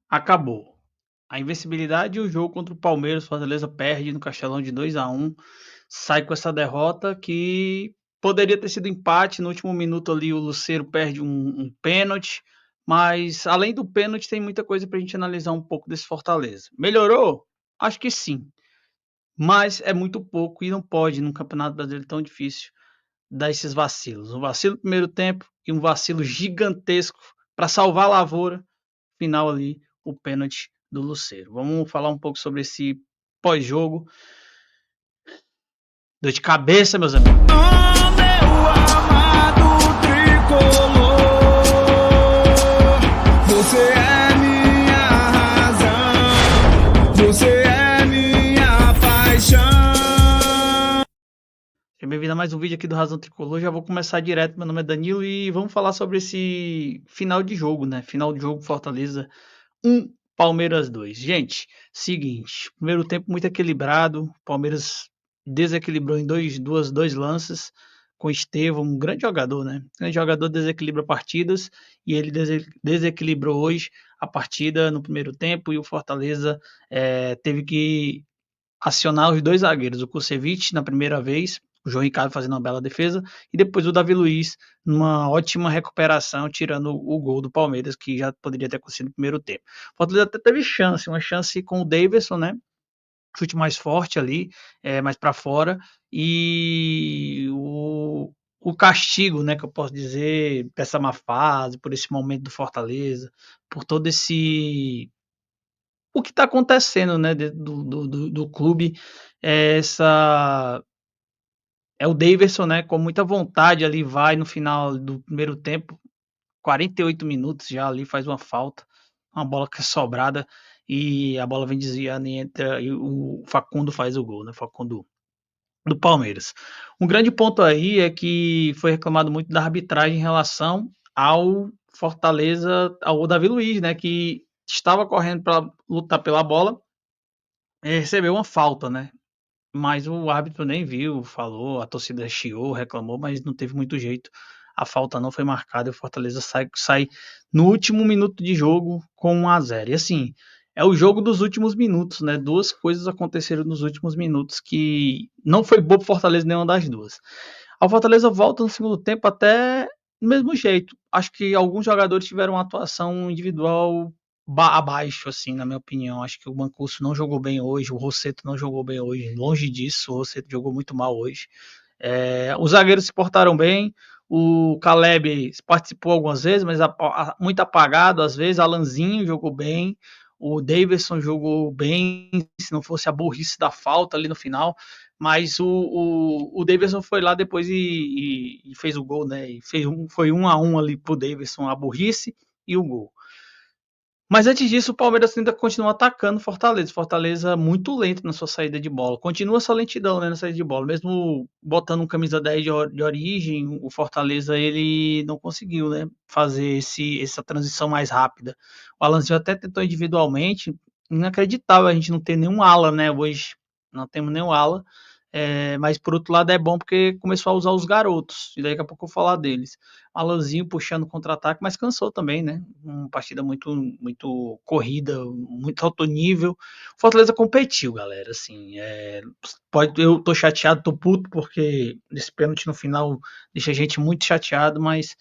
acabou. A invencibilidade e o jogo contra o Palmeiras, Fortaleza perde no Castelão de 2-1, sai com essa derrota que poderia ter sido empate. No último minuto ali o Lucero perde um pênalti, mas além do pênalti tem muita coisa para a gente analisar um pouco desse Fortaleza. Melhorou? Acho que sim, mas é muito pouco e não pode num Campeonato Brasileiro tão difícil dar esses vacilos. Um vacilo no primeiro tempo e um vacilo gigantesco para salvar a lavoura. Final ali, o pênalti do Lucero. Vamos falar um pouco sobre esse pós-jogo. Dor de cabeça, meus amigos. Oh, meu amado tricolor, você é minha razão, você é minha paixão. Seja bem-vindo a mais um vídeo aqui do Razão Tricolor. Já vou começar direto. Meu nome é Danilo e vamos falar sobre esse final de jogo, né? Final de jogo Fortaleza 1, Palmeiras 2. Gente, seguinte, primeiro tempo muito equilibrado. Palmeiras desequilibrou em dois lances com Estevão, um grande jogador, né? Um grande jogador desequilibra partidas e ele desequilibrou hoje a partida no primeiro tempo e o Fortaleza teve que acionar os dois zagueiros, o Kusevich na primeira vez, o João Ricardo fazendo uma bela defesa, e depois o Davi Luiz numa ótima recuperação, tirando o gol do Palmeiras, que já poderia ter acontecido no primeiro tempo. O Fortaleza até teve chance, uma chance com o Davidson, né? Chute mais forte ali, mais para fora, e o castigo, né, que eu posso dizer, por essa má fase, por esse momento do Fortaleza, por todo esse o que está acontecendo, né, do clube, essa é o Daverson, né, com muita vontade ali vai no final do primeiro tempo, 48 minutos já ali faz uma falta, uma bola que é sobrada e a bola vem desviando e entra e o Facundo faz o gol, né, Facundo do Palmeiras. Um grande ponto aí é que foi reclamado muito da arbitragem em relação ao Fortaleza, ao Davi Luiz, né, que estava correndo para lutar pela bola, recebeu uma falta, né? Mas o árbitro nem viu, falou, a torcida chiou, reclamou, mas não teve muito jeito. A falta não foi marcada e o Fortaleza sai no último minuto de jogo com 1-0. E assim, é o jogo dos últimos minutos, né? Duas coisas aconteceram nos últimos minutos que não foi bom pro Fortaleza nenhuma das duas. A Fortaleza volta no segundo tempo até do mesmo jeito. Acho que alguns jogadores tiveram uma atuação individual abaixo, assim, na minha opinião. Acho que o Mancuso não jogou bem hoje, o Rosseto não jogou bem hoje. Longe disso, o Rosseto jogou muito mal hoje. Os zagueiros se portaram bem. O Caleb participou algumas vezes, mas muito apagado às vezes. Alanzinho jogou bem. O Davidson jogou bem, se não fosse a burrice da falta ali no final. Mas o Davidson foi lá depois e fez o gol, né? E foi 1-1 ali pro Davidson, a burrice e o gol. Mas antes disso, o Palmeiras ainda continua atacando o Fortaleza. Fortaleza muito lento na sua saída de bola. Continua essa lentidão, né, na saída de bola. Mesmo botando um camisa 10 de origem, o Fortaleza ele não conseguiu, né, fazer essa transição mais rápida. O Alanzinho até tentou individualmente. Inacreditável a gente não ter nenhum ala, né, hoje. Não temos nenhum ala. Mas por outro lado é bom porque começou a usar os garotos. E daqui a pouco eu vou falar deles. Alanzinho puxando contra-ataque, mas cansou também, né? Uma partida muito corrida, muito alto nível. Fortaleza competiu, galera. Assim, eu tô chateado, tô puto, porque esse pênalti no final deixa a gente muito chateado, mas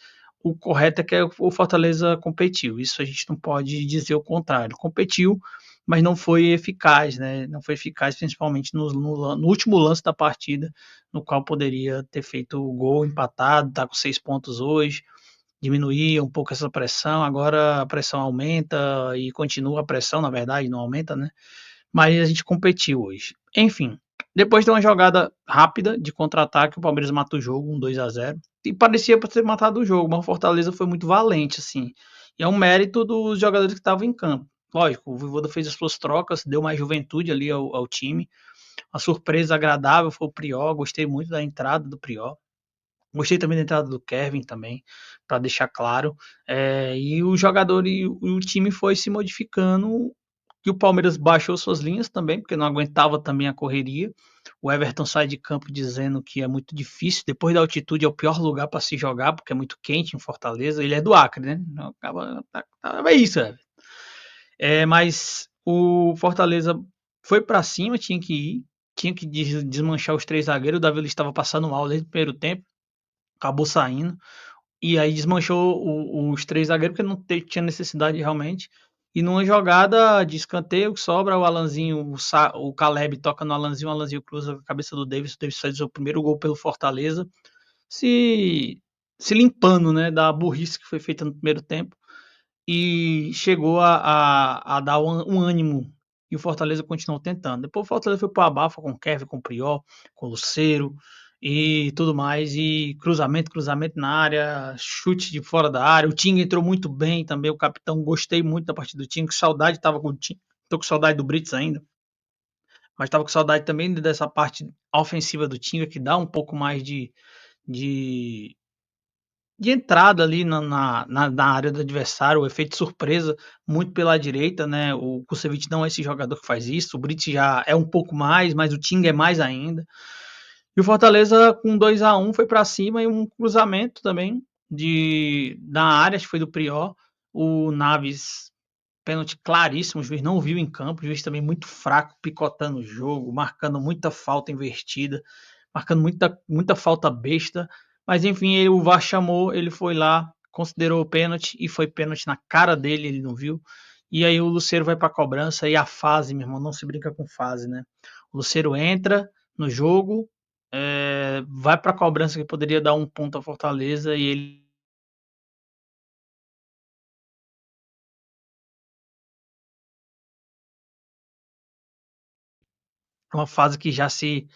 o correto é que o Fortaleza competiu. Isso a gente não pode dizer o contrário. Competiu, mas não foi eficaz, né? Não foi eficaz, principalmente no último lance da partida, no qual poderia ter feito o gol empatado, tá com 6 pontos hoje, diminuir um pouco essa pressão. Agora a pressão aumenta e continua a pressão, na verdade, não aumenta, né? Mas a gente competiu hoje. Enfim, depois de uma jogada rápida de contra-ataque, o Palmeiras mata o jogo, 2-0. E parecia para ter matado o jogo, mas o Fortaleza foi muito valente, assim. E é um mérito dos jogadores que estavam em campo. Lógico, o Voivoda fez as suas trocas, deu mais juventude ali ao time. A surpresa agradável foi o Prior, gostei muito da entrada do Prior. Gostei também da entrada do Kevin também, para deixar claro. E o jogador e o time foi se modificando. Que o Palmeiras baixou suas linhas também, porque não aguentava também a correria. O Everton sai de campo dizendo que é muito difícil. Depois da altitude é o pior lugar para se jogar, porque é muito quente em Fortaleza. Ele é do Acre, né? É isso, Everton. Mas o Fortaleza foi para cima, tinha que desmanchar os três zagueiros. O Davi Luiz estava passando mal desde o primeiro tempo, acabou saindo. E aí desmanchou os três zagueiros, porque não tinha necessidade realmente. E numa jogada de escanteio que sobra, o Alanzinho, o Caleb toca no Alanzinho, o Alanzinho cruza a cabeça do Davis, o Davis faz o primeiro gol pelo Fortaleza, se, se limpando, né, da burrice que foi feita no primeiro tempo, e chegou a dar um ânimo, e o Fortaleza continuou tentando. Depois o Fortaleza foi para o abafa com o Kevin, com o Priol, com o Luceiro e tudo mais, e cruzamento na área, chute de fora da área. O Tinga entrou muito bem também, o capitão, gostei muito da partida do Tinga, que saudade estava com o Tinga, tô com saudade do Brits ainda, mas estava com saudade também dessa parte ofensiva do Tinga, que dá um pouco mais de, de entrada ali na área do adversário, o efeito surpresa, muito pela direita, né? O Kusevich não é esse jogador que faz isso, o Brits já é um pouco mais, mas o Tinga é mais ainda. E o Fortaleza, com 2-1 foi para cima e um cruzamento também da área, acho que foi do Prior. O Naves, pênalti claríssimo, o juiz não viu em campo, o juiz também muito fraco, picotando o jogo, marcando muita falta invertida, marcando muita falta besta. Mas enfim, o VAR chamou, ele foi lá, considerou o pênalti e foi pênalti na cara dele, ele não viu. E aí o Luceiro vai para a cobrança e a fase, meu irmão, não se brinca com fase, né? O Luceiro entra no jogo, vai para a cobrança que poderia dar um ponto a Fortaleza e ele é uma fase que já se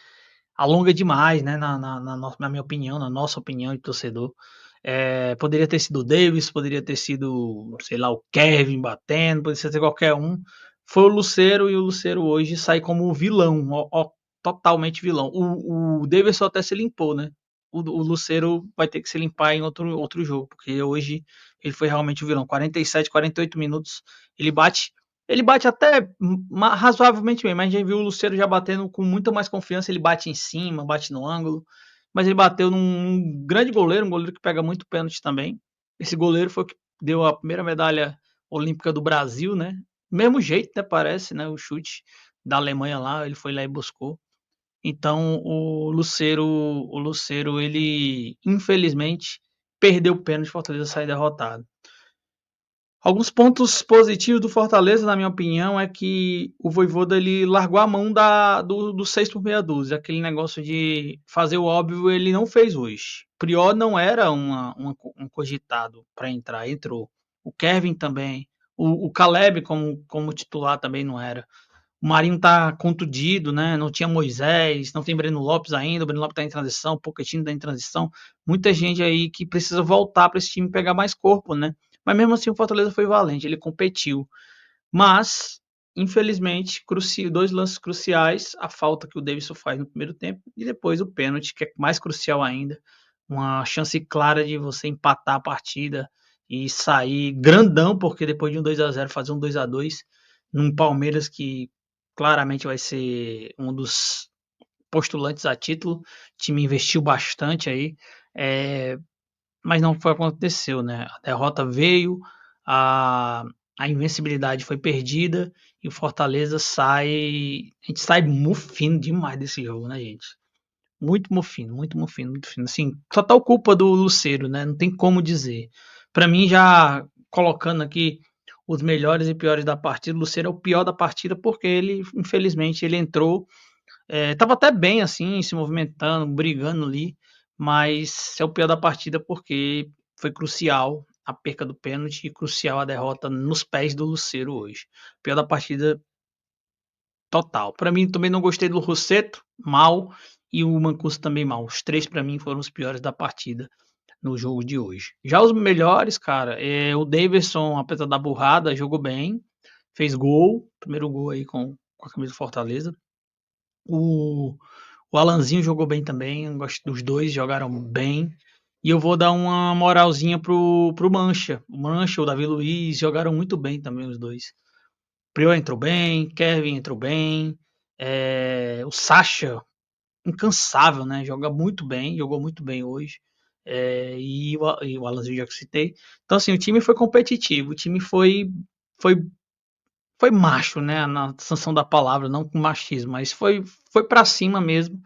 alonga demais, né? Na minha opinião, na nossa opinião de torcedor. Poderia ter sido o Davis, poderia ter sido, sei lá, o Kevin batendo, poderia ser qualquer um. Foi o Luceiro e o Luceiro hoje sai como vilão, totalmente vilão. O Davis só até se limpou, né? O Luceiro vai ter que se limpar em outro jogo, porque hoje ele foi realmente o vilão. 47, 48 minutos, ele bate ele bate até razoavelmente bem, mas a gente viu o Luceiro já batendo com muita mais confiança. Ele bate em cima, bate no ângulo, mas ele bateu num grande goleiro, um goleiro que pega muito pênalti também. Esse goleiro foi o que deu a primeira medalha olímpica do Brasil, né? Mesmo jeito, né? Parece, né? O chute da Alemanha lá, ele foi lá e buscou. Então o Luceiro, ele infelizmente perdeu o pênalti, Fortaleza sai derrotado. Alguns pontos positivos do Fortaleza, na minha opinião, é que o Vojvoda ele largou a mão do 6 por meia dúzia. Aquele negócio de fazer o óbvio, ele não fez hoje. Prior não era um cogitado para entrar, entrou. O Kevin também. O Caleb, como titular, também não era. O Marinho tá contundido, né? Não tinha Moisés, não tem Breno Lopes ainda. O Breno Lopes tá em transição, o Pochettino tá em transição. Muita gente aí que precisa voltar para esse time pegar mais corpo, né? Mas mesmo assim o Fortaleza foi valente, ele competiu. Mas, infelizmente, dois lances cruciais, a falta que o Davidson faz no primeiro tempo e depois o pênalti, que é mais crucial ainda. Uma chance clara de você empatar a partida e sair grandão, porque depois de um 2-0 fazer um 2-2 num Palmeiras que claramente vai ser um dos postulantes a título. O time investiu bastante aí, mas não foi o que aconteceu, né? A derrota veio, a, a invencibilidade foi perdida e o Fortaleza sai. A gente sai mufino demais desse jogo, né, gente? Muito mufino, muito mufino, muito fino. Assim, total culpa do Luceiro, né? Não tem como dizer. Para mim, já colocando aqui os melhores e piores da partida, o Luceiro é o pior da partida porque ele, infelizmente, ele entrou tava até bem, assim, se movimentando, brigando ali, mas é o pior da partida porque foi crucial a perca do pênalti e crucial a derrota nos pés do Luceiro hoje. Pior da partida total. Para mim, também não gostei do Rosseto, mal, e o Mancuso também mal. Os três, para mim, foram os piores da partida no jogo de hoje. Já os melhores, cara, o Davidson, apesar da burrada, jogou bem, fez gol, primeiro gol aí com a camisa do Fortaleza. O o Alanzinho jogou bem também, gosto dos dois, jogaram bem. E eu vou dar uma moralzinha pro Mancha. O Mancha, o Davi Luiz jogaram muito bem também os dois. Prior entrou bem, Kevin entrou bem, o Sacha, incansável, né? Jogou muito bem hoje. E o Alanzinho já que citei. Então, assim, o time foi competitivo, o time foi foi macho, né, na sanção da palavra, não com machismo, mas foi para cima mesmo.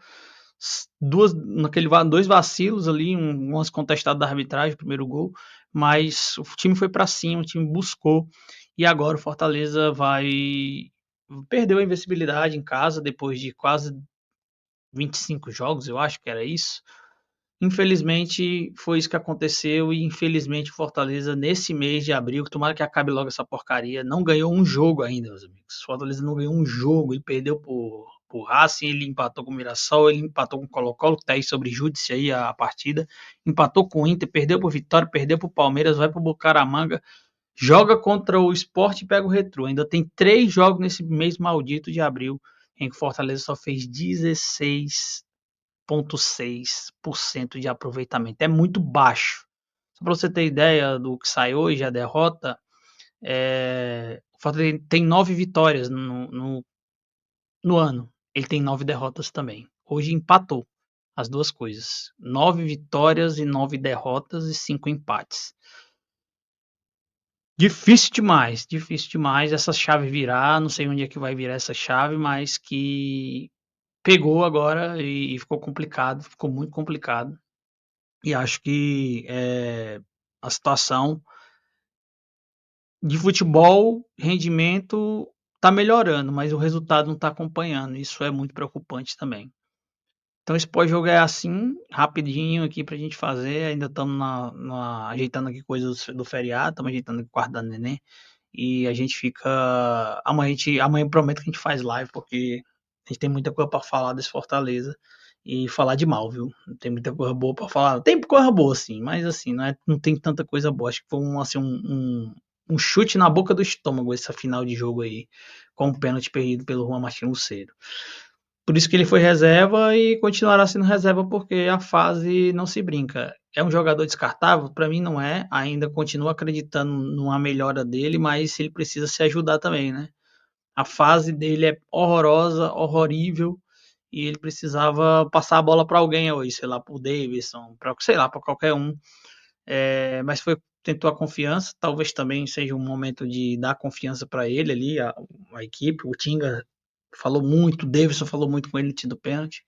Dois vacilos ali, um lance contestado da arbitragem, o primeiro gol, mas o time foi para cima, o time buscou, e agora o Fortaleza perdeu a invencibilidade em casa depois de quase 25 jogos, eu acho que era isso. Infelizmente, foi isso que aconteceu e infelizmente o Fortaleza, nesse mês de abril, tomara que acabe logo essa porcaria, não ganhou um jogo ainda, meus amigos. O Fortaleza não ganhou um jogo, ele perdeu por Racing, ele empatou com o Mirassol, ele empatou com o Colo-Colo, que tá aí sobre júdice aí a partida, empatou com o Inter, perdeu pro Vitória, perdeu pro Palmeiras, vai pro Bucaramanga, joga contra o Sport e pega o Retrô. Ainda tem 3 jogos nesse mês maldito de abril, em que o Fortaleza só fez 16,6% de aproveitamento. É muito baixo. Só para você ter ideia do que sai hoje, a derrota, o Fortaleza tem 9 vitórias no ano. Ele tem 9 derrotas também. Hoje empatou as duas coisas. 9 vitórias e 9 derrotas e 5 empates. Difícil demais essa chave virar. Não sei onde é que vai virar essa chave, mas que pegou agora e ficou complicado, ficou muito complicado. E acho que a situação de futebol, rendimento está melhorando, mas o resultado não está acompanhando. Isso é muito preocupante também. Então esse pós-jogo é assim, rapidinho aqui pra gente fazer. Ainda estamos ajeitando aqui coisas do feriado, estamos ajeitando aqui o quarto da neném. E a gente fica. Amanhã prometo que a gente faz live, porque a gente tem muita coisa para falar desse Fortaleza. E falar de mal, viu? Não tem muita coisa boa para falar. Tem coisa boa, sim, mas assim, não tem tanta coisa boa. Acho que foi um chute na boca do estômago essa final de jogo aí, com o pênalti perdido pelo Juan Martín Lucero. Por isso que ele foi reserva e continuará sendo reserva, porque a fase não se brinca. É um jogador descartável? Para mim não é. Ainda continuo acreditando numa melhora dele, mas ele precisa se ajudar também, né? A fase dele é horrorosa, horrorível, e ele precisava passar a bola para alguém hoje, sei lá, para o Davidson, sei lá, para qualquer um. Mas tentou a confiança, talvez também seja um momento de dar confiança para ele ali, a equipe. O Tinga falou muito, o Davidson falou muito com ele no pênalti.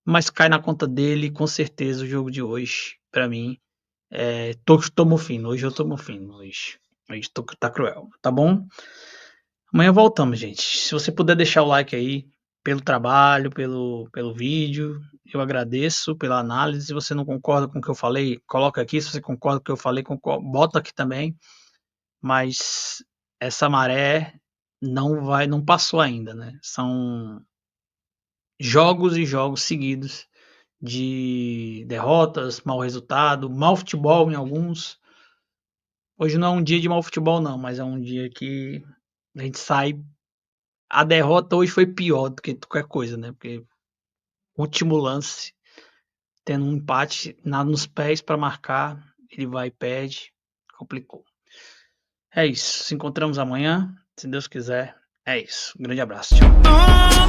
Mas cai na conta dele, com certeza, o jogo de hoje, para mim. Tomo fino, hoje eu tomo fino. Hoje tá cruel, tá bom? Amanhã voltamos, gente. Se você puder deixar o like aí, pelo trabalho, pelo vídeo, eu agradeço pela análise. Se você não concorda com o que eu falei, coloca aqui. Se você concorda com o que eu falei, bota aqui também. Mas essa maré não passou ainda, né? São jogos e jogos seguidos de derrotas, mau resultado, mau futebol em alguns. Hoje não é um dia de mau futebol, não, mas é um dia que a gente sai. A derrota hoje foi pior do que qualquer coisa, né? Porque último lance, tendo um empate nos pés para marcar, ele vai e perde. Complicou. É isso. Se encontramos amanhã, se Deus quiser. É isso. Um grande abraço. Tchau.